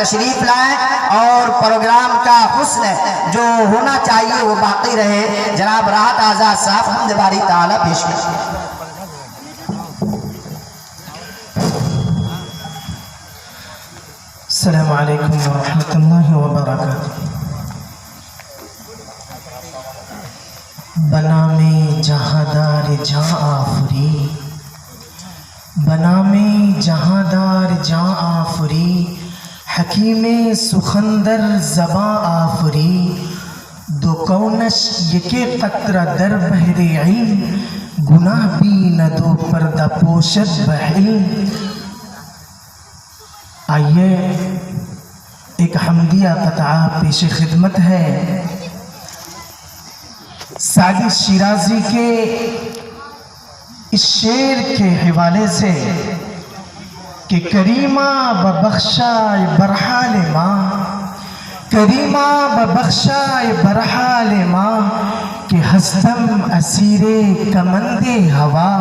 تشریف لائیں اور پروگرام کا حسن جو ہونا چاہیے وہ باقی رہے. جناب راحت آزاد صاحب حمد باری تعالیٰ پیش کریں. السلام علیکم ورحمۃ اللہ وبرکاتہ. بنا میں جہاندار جاں آفری، بنا میں جہاندار جاں آفری، حکیم سخندر زباں آفری. دو کونش یکے قطرہ در بحر علم، گناہ بھی نہ دو پردہ پوشد بحلم. آئیے ایک حمدیہ قطعہ پیش خدمت ہے سعدی شیرازی کے اس شعر کے حوالے سے کہ کریمہ ببخشائے برحال ماں، کریمہ ببخشائے برحال ماں، کہ ہستم اسیر کمند ہوا،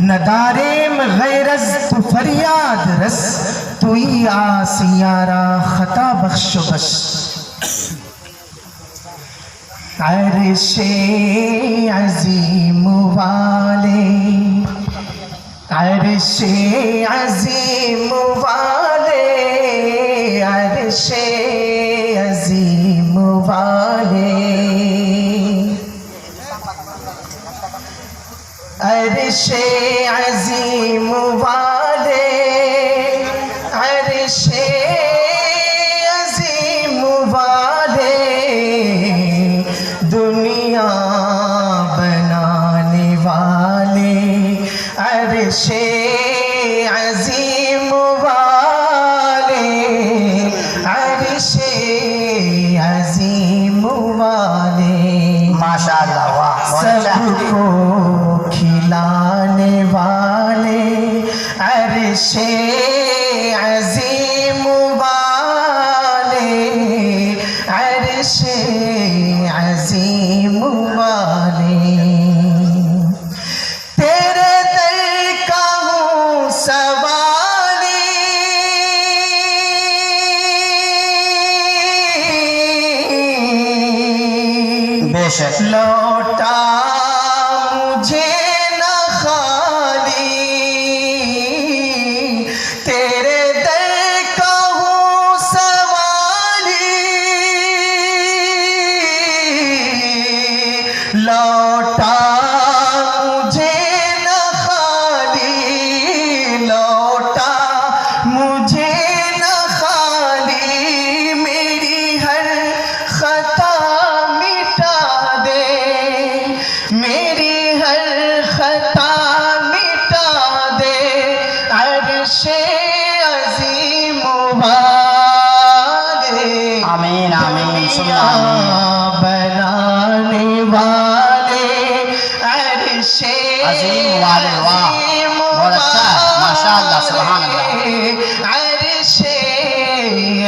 نداریم غیر از تو فریاد رس، توئی آسیارا خطا بخش و بش. عرش عظیم والے، عرش عظیم والے، عرش عظیم والے، عرش عظیم والے، عرش عظیم والے، دنیا بنانے والے، عرش عظیم والے، عرش عظیم والے. ماشاءاللہ واہ سب کو کھلانے والے، عرش عظیم والے، عرش عظیم والے. تیرے در کا ہوں سوالی، بے شک. لوٹا مجھے نہ خالی، تیرے در کا ہوں سوالی، لوٹا مجھے نہ خالی، لوٹا مجھے نہ خالی، میری ہر خطا مٹا دے، میری ہر خطا مٹا دے، عرش عظیم والے. آمین آمین ثم آمین. بنانے والے، عرش عظیم والے. واہ بہت اچھا ہے ماشاءاللہ سبحان اللہ. عرش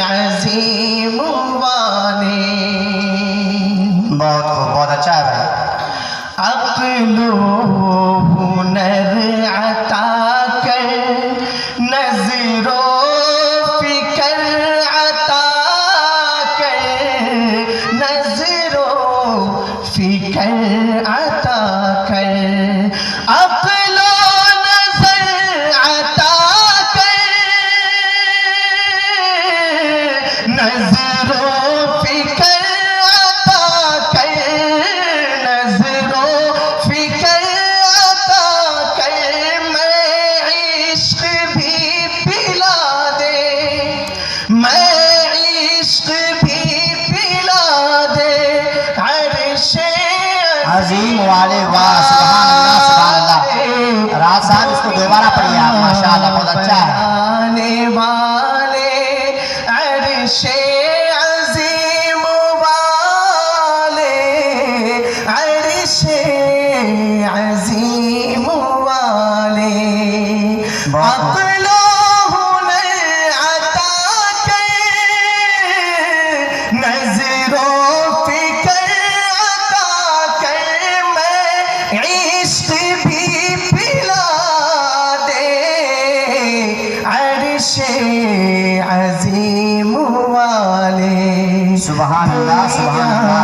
عظیم والے. بہت خوب بہت اچھا ہے بھائی. عقل و ہنر عطا کر، نظر و فکر عطا کر، نظر و فکر عطا کر، عقل و نظر عطا کر، نظر و فکر عطا کر، نظر و فکر عطا کر. میں عشق بھی پلا دے، میں عشق بھی پلا دے، عرش عظیم والے. واہ سبحان اللہ سبحان اللہ. راز صاحب اس کو دوبارہ پڑھیے آپ. ماشاءاللہ بہت اچھا ہے. بنانے والے، عرش عظیم والے، عرش عظیم والے. عقل و ہنر عطا کر، نظر و فکر عطا کر، میں عشق بھی پلا دے، عرش عظیم والے سبحان اللہ سبحان اللہ